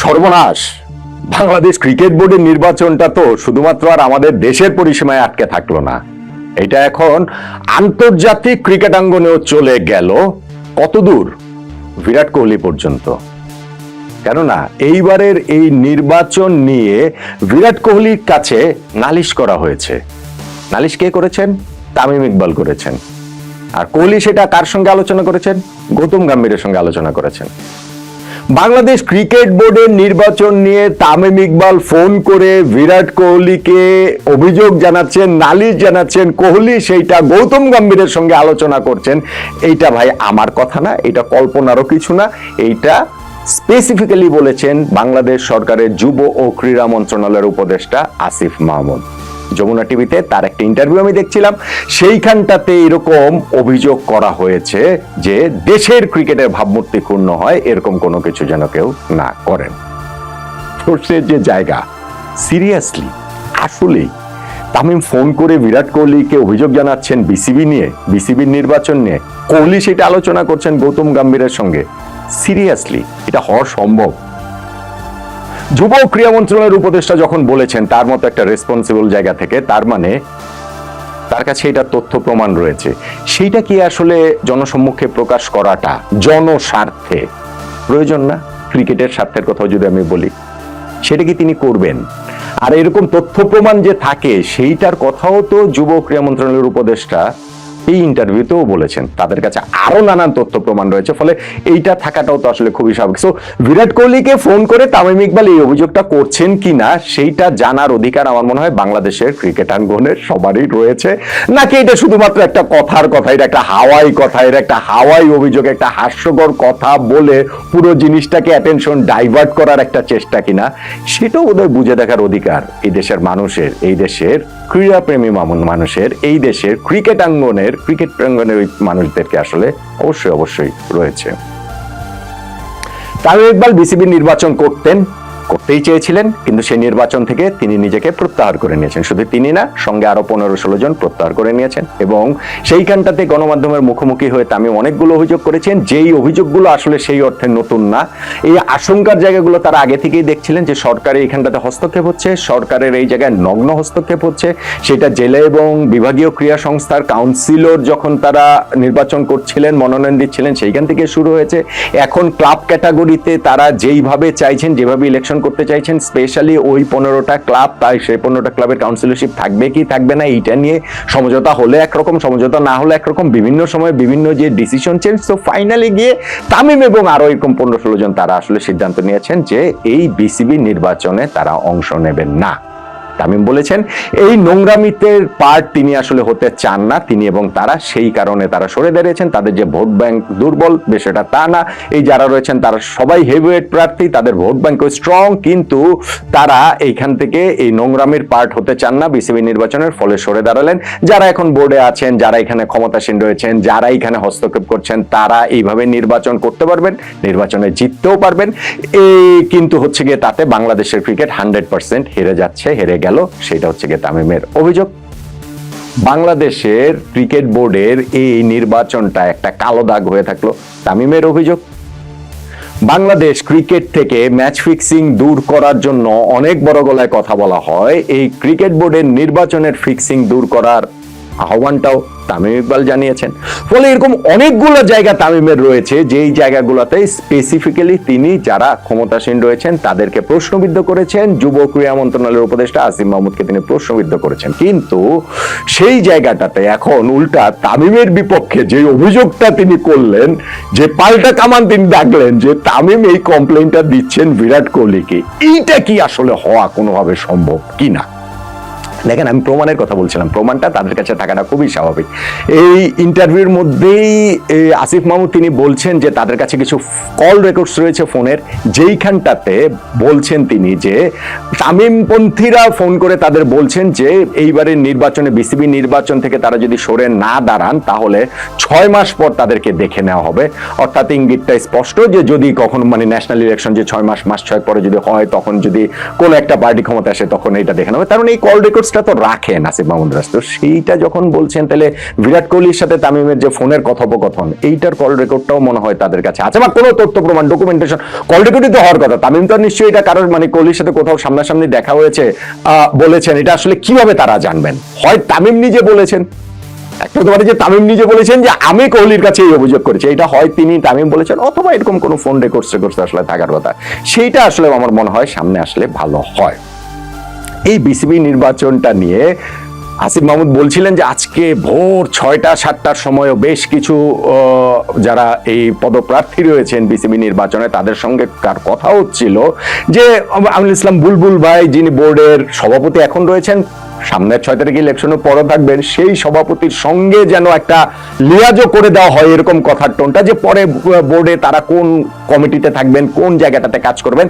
সর্বনাশ। বাংলাদেশ ক্রিকেট বোর্ডের নির্বাচনটা তো শুধুমাত্র আর আমাদের দেশের পরিসীমায় আটকে থাকলো না, এটা এখন আন্তর্জাতিক ক্রিকেট আঙ্গনেও চলে গেল। কতদূর? বিরাট কোহলি পর্যন্ত। কেননা এইবারের এই নির্বাচন নিয়ে বিরাট কোহলির কাছে নালিশ করা হয়েছে। নালিশ কে করেছেন? তামিম ইকবাল করেছেন। আর কোহলি সেটা কার সঙ্গে আলোচনা করেছেন? গৌতম গম্ভীরের সঙ্গে আলোচনা করেছেন। বাংলাদেশ ক্রিকেট বোর্ডের নির্বাচন নিয়ে তামিম ইকবাল ফোন করে বিরাট কোহলিকে অভিযোগ জানাচ্ছেন, নালিশ জানাচ্ছেন, কোহলি সেইটা গৌতম গম্ভীরের সঙ্গে আলোচনা করছেন। এইটা ভাই আমার কথা না, এটা কল্পনারও কিছু না। এইটা স্পেসিফিক্যালি বলেছেন বাংলাদেশ সরকারের যুব ও ক্রীড়া মন্ত্রণালয়ের উপদেষ্টা আসিফ মাহমুদ। যমুনা টিভিতে তার একটা ইন্টারভিউ আমি দেখছিলাম, সেইখানটাতে এরকম অভিযোগ করা হয়েছে যে দেশের ক্রিকেটের ভাবমূর্তি ক্ষুণ্ণ হয়, এরকম কোনো কিছু যেন কেউ না করেন। প্রশ্নের যে জায়গা, সিরিয়াসলি আসলেই তামিম ফোন করে বিরাট কোহলিকে অভিযোগ জানাচ্ছেন বিসিবি নিয়ে, বিসিবির নির্বাচন নিয়ে, কোহলি সেটা আলোচনা করছেন গৌতম গম্ভীরের সঙ্গে। সিরিয়াসলি এটা হওয়া সম্ভব? যুব ক্রীড়া মন্ত্রণালয়ের উপদেষ্টা যখন বলেছেন তার মতো একটা রেসপন্সিবল জায়গা থেকে, তার মানে তার কাছে এটা তথ্য প্রমাণ রয়েছে। সেইটা কি আসলে জনসম্মুখে প্রকাশ করাটা জনস্বার্থে প্রয়োজন না? ক্রিকেটের স্বার্থের কথা যদি আমি বলি, সেটা কি তিনি করবেন? আর এরকম তথ্য প্রমাণ যে থাকে সেইটার কথাও তো যুব ক্রীড়া মন্ত্রণালয়ের উপদেষ্টা এই ইন্টারভিউতেও বলেছেন। তাদের কাছে আরো নানান তথ্য প্রমাণ রয়েছে, ফলে এইটা থাকাটাও তো আসলে খুবই স্বাভাবিক। সো বিরাট কোহলিকে ফোন করে তামিম ইকবাল এই অভিযোগটা করছেন কিনা সেইটা জানার অধিকার আমার মনে হয় বাংলাদেশের ক্রিকেট আঙ্গনের সবারই রয়েছে। নাকি এটা শুধুমাত্র একটা কথার কথা, এটা একটা হাওয়াই কথা, এটা একটা হাওয়াই অভিযোগ, একটা হাস্যকর কথা বলে পুরো জিনিসটাকে অ্যাটেনশন ডাইভার্ট করার একটা চেষ্টা কিনা, সেটাও বোধহয় বুঝে দেখার অধিকার এই দেশের মানুষের, এই দেশের ক্রীড়াপ্রেমী মানুষের, এই দেশের ক্রিকেট আঙ্গনের, ক্রিকেট প্রাঙ্গনের ওই মানুষদেরকে আসলে অবশ্যই রয়েছে। তামিম ইকবাল বিসিবি নির্বাচন করতেই চেয়েছিলেন, কিন্তু সেই নির্বাচন থেকে তিনি নিজেকে প্রত্যাহার করে নিয়েছেন। শুধু তিনি না, সঙ্গে আরো 15-16 জন প্রত্যাহার করে নিয়েছেন। এবং সেইখানটাতে গণমাধ্যমের মুখোমুখি হয়ে তামিম অনেকগুলো অভিযোগ করেছেন, যেই অভিযোগগুলো আসলে সেই অর্থে নতুন না। এই আশঙ্কার জায়গাগুলো তারা আগে থেকেই দেখছিলেন যে সরকারের এইখানটাতে হস্তক্ষেপ হচ্ছে, সরকারের এই জায়গায় নগ্ন হস্তক্ষেপ হচ্ছে। সেটা জেলা এবং বিভাগীয় ক্রীড়া সংস্থার কাউন্সিলর যখন তারা নির্বাচন করছিলেন, মনোনয়ন দিচ্ছিলেন, সেইখান থেকে শুরু হয়েছে। এখন ক্লাব ক্যাটাগরিতে তারা যেইভাবে চাইছেন, যেভাবে ইলেকশন করতে চাইছেন, স্পেশালি ওই 15টা ক্লাব, তাই সেই 15টা ক্লাবের কাউন্সিলরশিপ থাকবে কি থাকবে না, এইটা নিয়ে সমঝোতা হলে একরকম, সমঝোতা না হলে একরকম, বিভিন্ন সময় বিভিন্ন যে ডিসিশন চেঞ্জ। তো ফাইনালি গিয়ে তামিম এবং আরো এরকম 15-16 জন তারা আসলে সিদ্ধান্ত নিয়েছেন যে এই বিসিবি নির্বাচনে তারা অংশ নেবেন না। তামিম বলেছেন এই নোংরামিতে পার্ট তিনি আসলে হতে চান না, তিনি এবং তারা, সেই কারণে তারা সরে দাঁড়িয়েছেন। তাদের যে ভোট ব্যাংক দুর্বল, সেটা তা না। এই যারা রয়েছেন তারা সবাই হেভিওয়েট প্রার্থী, তাদের ভোট ব্যাংকও স্ট্রং, কিন্তু তারা এইখান থেকে এই নোংরামির পার্ট হতে চান না বিসিবি নির্বাচনের, ফলে সরে দাঁড়ালেন। যারা এখন বোর্ডে আছেন, যারা এখানে ক্ষমতাসীন রয়েছেন, যারা এখানে হস্তক্ষেপ করছেন, তারা এইভাবে নির্বাচন করতে পারবেন, নির্বাচনে জিততেও পারবেন। কিন্তু হচ্ছে গিয়ে তাতে বাংলাদেশের ক্রিকেট 100% হেরে যাচ্ছে, হেরে গেল। সেটা হচ্ছে গিয়ে তামিমের অভিযোগ। বাংলাদেশের ক্রিকেট বোর্ডের এই নির্বাচনটা একটা কালো দাগ হয়ে থাকলো, তামিমের অভিযোগ। বাংলাদেশ ক্রিকেট থেকে ম্যাচ ফিক্সিং দূর করার জন্য অনেক বড় গলায় কথা বলা হয়, এই ক্রিকেট বোর্ডের নির্বাচনের ফিক্সিং দূর করার আহ্বানটাও তামিম ইকবাল জানিয়েছেন। ফলে এরকম অনেকগুলো জায়গা তামিমের রয়েছে, যেই জায়গাগুলোতে স্পেসিফিক্যালি তিনি যারা ক্ষমতাসীন রয়েছেন তাদেরকে প্রশ্নবিদ্ধ করেছেন। যুব ক্রীড়া মন্ত্রণালয়ের উপদেষ্টা আসিফ মাহমুদকে তিনি প্রশ্নবিদ্ধ করেছেন, কিন্তু সেই জায়গাটাতে এখন উল্টা তামিমের বিপক্ষে যে অভিযোগটা তিনি করলেন, যে পাল্টা কামান তিনি ডাকলেন যে তামিম এই কমপ্লেনটা দিচ্ছেন বিরাট কোহলিকে, এইটা কি আসলে হওয়া কোনোভাবে সম্ভব কিনা? দেখেন, আমি প্রমাণের কথা বলছিলাম, প্রমাণটা তাদের কাছে থাকাটা খুবই স্বাভাবিক। এই ইন্টারভিউর মধ্যেই আসিফ মাহমুদ তিনি বলছেন যে তাদের কাছে কিছু কল রেকর্ডস রয়েছে ফোনের, যেইখানটাতে বলছেন তিনি যে তামিমপন্থীরা ফোন করে তাদের বলছেন যে এইবারের নির্বাচনে, বিসিবি নির্বাচন থেকে তারা যদি সরে না দাঁড়ান তাহলে 6 মাস পর তাদেরকে দেখে নেওয়া হবে। অর্থাৎ ইঙ্গিতটা স্পষ্ট যে যদি কখনো ন্যাশনাল ইলেকশন যে 6 মাস 6 পরে যদি হয়, তখন যদি কোন একটা পার্টি ক্ষমতা আসে তখন এইটা দেখে নেওয়া হবে। কারণ এই কল রেকর্ডস তো রাখেন আসিফ মাহমুদ রাজ, তো সেইটা যখন বলছেন তাহলে বিরাট কোহলির সাথে তামিমের যে ফোনের কথোপকথন তখন, এইটার কল রেকর্ডটাও মনে হয় তাদের কাছে আছে, বা কোনো তথ্য প্রমাণ ডকুমেন্টেশন। কল রেকর্ডই তো হওয়ার কথা, তামিম তো নিশ্চয়ই এটা কারোর মানে কোহলির সাথে কোথাও সামনাসামনি দেখা হয়েছে বলেছেন, এটা আসলে কিভাবে তারা জানবেন? হয় তামিম নিজে বলেছেন, একটা হতে পারে যে তামিম নিজে বলেছেন যে আমি কোহলির কাছে এই অভিযোগ করেছি, এটা হয় তিনি তামিম বলেছেন, অথবা এরকম কোনো ফোন রেকর্ডস আসলে থাকার কথা। সেইটা আসলে আমার মনে হয় সামনে আসলে ভালো হয়। এই বিসিবি নির্বাচনটা নিয়ে আসিফ মাহমুদ বলছিলেন যে আজকে ভোর 6টা-7টার সময়ও বেশ কিছু যারা এই পদপ্রার্থী রয়েছেন বিসিবি নির্বাচনে তাদের সঙ্গে কার কথা হচ্ছিল যে আমিনুল ইসলাম বুলবুল ভাই, যিনি বোর্ডের সভাপতি এখন রয়েছেন, সামনের 6 তারিখে ইলেকশনের পরও থাকবেন, সেই সভাপতির সঙ্গে যেন একটা লিয়াজও করে দেওয়া হয়, এরকম কথার টোনটা, যে পরে বোর্ডে তারা কোন কমিটিতে থাকবেন, কোন জায়গাটাতে কাজ করবেন।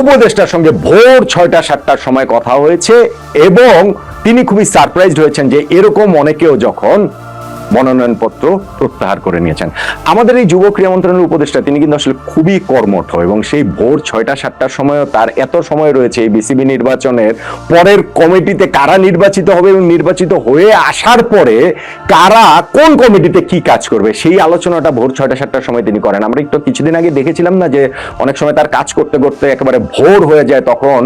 উপদেষ্টার সঙ্গে ভোর 6টা-7টার সময় কথা হয়েছে এবং তিনি খুবই সারপ্রাইজড হয়েছেন যে এরকম অনেকেও যখন মনোনয়নপত্র প্রত্যাহার করে নিয়েছেন। আমাদের এই যুব ক্রীড়া মন্ত্রণালয়ের উপদেষ্টা তিনি কিন্তু আসলে খুবই কর্মঠ, এবং সেই ভোর 6টা-7টার সময়ও তার এত সময় রয়েছে এই বিসিবি নির্বাচনের পরের কমিটিতে কারা নির্বাচিত হবে এবং নির্বাচিত হয়ে আসার পরে কারা কোন কমিটিতে কি কাজ করবে, সেই আলোচনাটা ভোর 6টা-7টার সময় তিনি করেন। আমরা একটু কিছুদিন আগে দেখেছিলাম না যে অনেক সময় তার কাজ করতে করতে একেবারে ভোর হয়ে যায়, তখন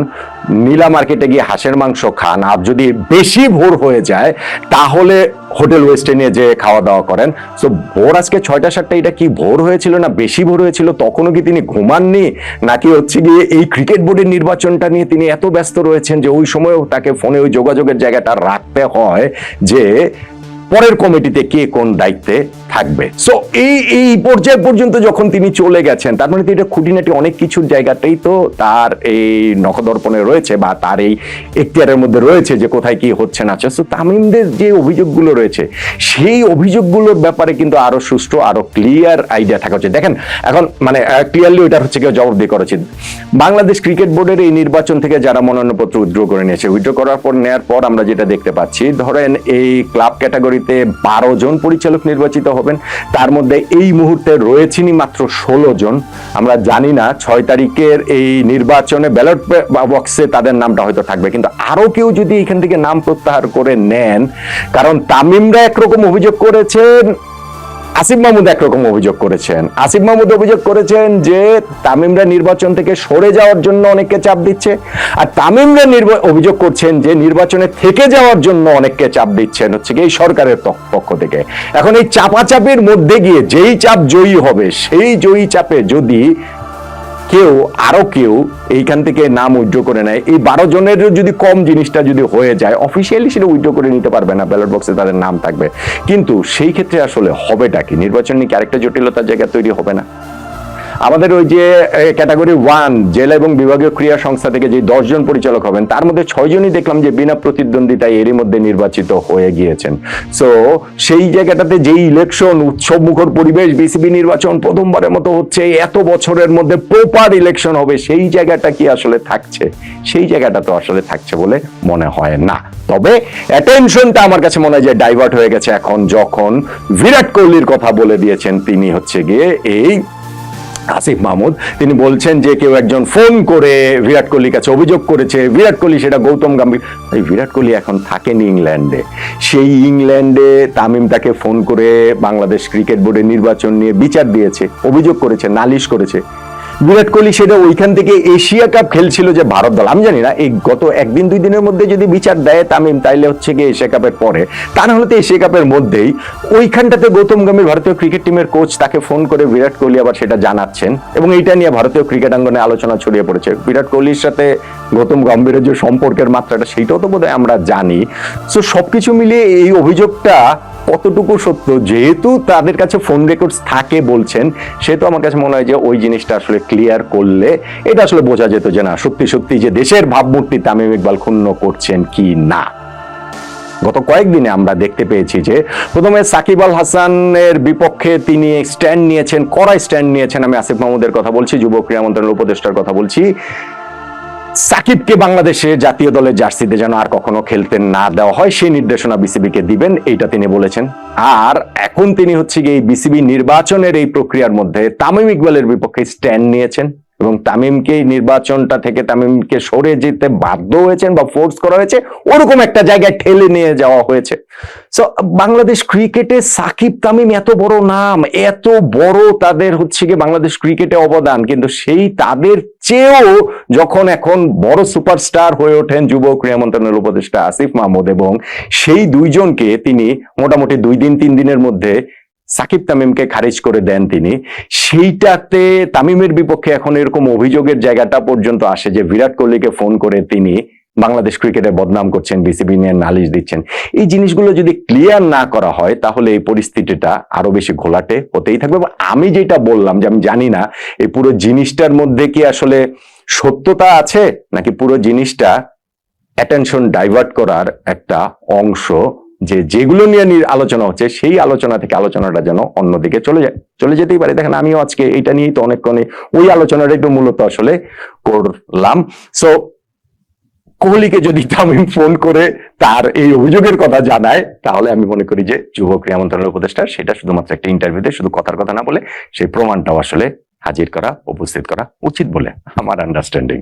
নীলা মার্কেটে গিয়ে হাঁসের মাংস খান, আর যদি বেশি ভোর হয়ে যায় তাহলে হোটেল ওয়েস্টে নিয়ে যে খাওয়া দাওয়া করেন। সো ভোর আজকে 6টা-7টা, এটা কি ভোর হয়েছিল না বেশি ভোর হয়েছিল? তখনও কি তিনি ঘুমাননি, নাকি হচ্ছে গিয়ে এই ক্রিকেট বোর্ডের নির্বাচনটা নিয়ে তিনি এত ব্যস্ত রয়েছেন যে ওই সময়ও তাকে ফোনে ওই যোগাযোগের জায়গাটা রাখতে হয় যে পরের কমিটিতে কে কোন দায়িত্বে থাকবে? সো এই পর্যায় পর্যন্ত যখন তিনি চলে গেছেন, তার মানে এটা খুঁটিনাটি অনেক কিছুর জায়গাটাই তো তার এই নখদর্পণে রয়েছে, বা তার এই এখতিয়ারের মধ্যে রয়েছে যে কোথায় কি হচ্ছে না হচ্ছে। সো তামিমদের যে অভিযোগগুলো রয়েছে সেই অভিযোগগুলোর ব্যাপারে কিন্তু আরো সুষ্ঠু, আরো ক্লিয়ার আইডিয়া থাকা উচিত। দেখেন এখন মানে ক্লিয়ারলি ওইটার হচ্ছে কেউ জবাবদিহি করা উচিত। বাংলাদেশ ক্রিকেট বোর্ডের এই নির্বাচন থেকে যারা মনোনয়নপত্র উইথড্র করে নিয়েছে, উইথড্র করার পর নেওয়ার পর আমরা যেটা দেখতে পাচ্ছি, ধরেন এই ক্লাব ক্যাটাগরি 12 জন পরিচালক নির্বাচিত হবেন, তার মধ্যে এই মুহূর্তে রয়েছেনই মাত্র 16 জন। আমরা জানি না 6 তারিখের এই নির্বাচনে ব্যালট বক্সে তাদের নামটা হয়তো থাকবে, কিন্তু আরো কেউ যদি এখান থেকে নাম প্রত্যাহার করে নেন, কারণ তামিমরা একরকম অভিযোগ করেছেন, আসিফ মাহমুদ একরকম অভিযোগ করেছেন। আসিফ মাহমুদ অভিযোগ করেছেন যে তামিমরা নির্বাচন থেকে সরে যাওয়ার জন্য অনেককে চাপ দিচ্ছে, আর তামিমরা অভিযোগ করছেন যে নির্বাচনে থেকে যাওয়ার জন্য অনেককে চাপ দিচ্ছেন হচ্ছে কি এই সরকারের পক্ষ থেকে। এখন এই চাপাচাপির মধ্যে গিয়ে যেই চাপ জয়ী হবে, সেই জয়ী চাপে যদি আরো কেউ এইখান থেকে নাম উইথড্র করে নেয়, এই 12 জনের যদি কম জিনিসটা যদি হয়ে যায়, অফিসিয়ালি সেটা উইথড্র করে নিতে পারবে না, ব্যালট বক্সে তাদের নাম থাকবে, কিন্তু সেই ক্ষেত্রে আসলে হবেটা কি? নির্বাচন নিয়ে আরেকটা জটিলতার জায়গা তৈরি হবে না? আমাদের ওই যে ক্যাটাগরি 1 জেলা এবং বিভাগীয় ক্রীড়া সংস্থা থেকে যে 10 জন পরিচালক হবেন, তার মধ্যে 6 জনই দেখলাম যে বিনা প্রতিদ্বন্দ্বিতায় এরই মধ্যে নির্বাচিত হয়ে গিয়েছেন। সো সেই জায়গাটাতে যেই ইলেকশন উৎসব মুখর পরিবেশ, বিসিবি নির্বাচন প্রথমবারের মতো হচ্ছে, এত বছরের মধ্যে প্রপার ইলেকশন হবে, সেই জায়গাটা কি আসলে থাকছে? সেই জায়গাটা তো আসলে থাকছে বলে মনে হয় না। তবে অ্যাটেনশনটা আমার কাছে মনে হয় যে ডাইভার্ট হয়ে গেছে এখন, যখন বিরাট কোহলির কথা বলে দিয়েছেন তিনি হচ্ছে গিয়ে এই আসিফ মাহমুদ। তিনি বলছেন যে কেউ একজন ফোন করে বিরাট কোহলির কাছে অভিযোগ করেছে, বিরাট কোহলি সেটা গৌতম গম্ভীর। এই বিরাট কোহলি এখন থাকেন ইংল্যান্ডে, সেই ইংল্যান্ডে তামিম তাকে ফোন করে বাংলাদেশ ক্রিকেট বোর্ডের নির্বাচন নিয়ে বিচার দিয়েছে, অভিযোগ করেছে, নালিশ করেছে। বিরাট কোহলি সেটা ওইখান থেকে এশিয়া কাপ খেলছিল যে ভারত দল, আমি জানি না এই গত 1-2 দিনের মধ্যে যদি বিচার দেয় তামিম, তাইলে হচ্ছে গিয়ে এশিয়া কাপের পরে, তা না হলে তো এশিয়া কাপের মধ্যেই ওইখানটাতে গৌতম গম্ভীর ভারতীয় ক্রিকেট টিমের কোচ তাকে ফোন করে বিরাট কোহলি আবার সেটা জানাচ্ছেন, এবং এইটা নিয়ে ভারতীয় ক্রিকেট অঙ্গনে আলোচনা ছড়িয়ে পড়েছে। বিরাট কোহলির সাথে গৌতম গম্ভীরের যে সম্পর্কের মাত্রাটা, সেইটাও তো বোধহয় আমরা জানি। সো সবকিছু মিলিয়ে এই অভিযোগটা কতটুকু সত্য, যেহেতু তাদের কাছে ফোন রেকর্ডস থাকে বলছেন, সেহেতু আমার কাছে মনে হয় যে ওই জিনিসটা আসলে ক্লিয়ার করলে এটা আসলে বোঝা যেত যে না, সত্যি সত্যি যে দেশের ভাবমূর্তি তামিম ইকবাল ক্ষুণ্ণ করছেন কি না। গত কয়েকদিনে আমরা দেখতে পেয়েছি যে প্রথমে সাকিব আল হাসানের বিপক্ষে তিনি স্ট্যান্ড নিয়েছেন, কড়া স্ট্যান্ড নিয়েছেন। আমি আসিফ মাহমুদের কথা বলছি, যুব ক্রীড়া মন্ত্রণালয়ের উপদেষ্টার কথা বলছি। সাকিবকে বাংলাদেশে জাতীয় দলের জার্সিতে যেন আর কখনো খেলতে না দেওয়া হয়, সেই নির্দেশনা বিসিবিকে দিবেন, এইটা তিনি বলেছেন। আর এখন তিনি হচ্ছে গিয়ে বিসিবি নির্বাচনের এই প্রক্রিয়ার মধ্যে তামিম ইকবালের বিপক্ষে স্ট্যান্ড নিয়েছেন। এবং তামিমকে নির্বাচনটা থেকে তামিমকে সরে যেতে বাধ্য হয়েছেন বা ফোর্স করা হয়েছে, ওরকম একটা জায়গায় ঠেলে নিয়ে যাওয়া হয়েছে। সো বাংলাদেশ ক্রিকেটে সাকিব তামিম এত বড় নাম, এত বড় তাদের হচ্ছে গিয়ে বাংলাদেশ ক্রিকেটে অবদান, কিন্তু সেই তাদের চেয়েও যখন এখন বড় সুপারস্টার হয়ে ওঠেন যুব ক্রীড়া মন্ত্রণালয়ের উপদেষ্টা আসিফ মাহমুদ, এবং সেই দুইজনকে তিনি মোটামুটি 2-3 দিনের মধ্যে সাকিব তামিমকে খারিজ করে দেন তিনি, সেইটাতে তামিমের বিপক্ষে এখন এরকম অভিযোগের জায়গাটা পর্যন্ত আসে যে বিরাট কোহলিকে ফোন করে তিনি বাংলাদেশ ক্রিকেটে বদনাম করছেন, বিসিবি নিয়ে নালিশ দিচ্ছেন। এই জিনিসগুলো যদি ক্লিয়ার না করা হয় তাহলে এই পরিস্থিতিটা আরো বেশি ঘোলাটে হতেই থাকবে। আমি যেটা বললাম যে আমি জানি না এই পুরো জিনিসটার মধ্যে কি আসলে সত্যতা আছে নাকি পুরো জিনিসটা অ্যাটেনশন ডাইভার্ট করার একটা অংশ, যে যেগুলো নিয়ে আলোচনা হচ্ছে সেই আলোচনা থেকে আলোচনাটা যেন অন্যদিকে চলে যেতেই পারে। দেখেন আমিও আজকে এটা নিয়েই তো অনেকক্ষণ ওই আলোচনাটা একটু মূলত আসলে করলাম। সো কোহলিকে যদি তামিম ফোন করে তার এই অভিযোগের কথা জানায়, তাহলে আমি মনে করি যে যুব ক্রীড়া মন্ত্রণালয়ের উপদেষ্টা সেটা শুধুমাত্র একটা ইন্টারভিউতে শুধু কথার কথা না বলে সেই প্রমাণটাও আসলে হাজির করা, উপস্থিত করা উচিত বলে আমার আন্ডারস্ট্যান্ডিং।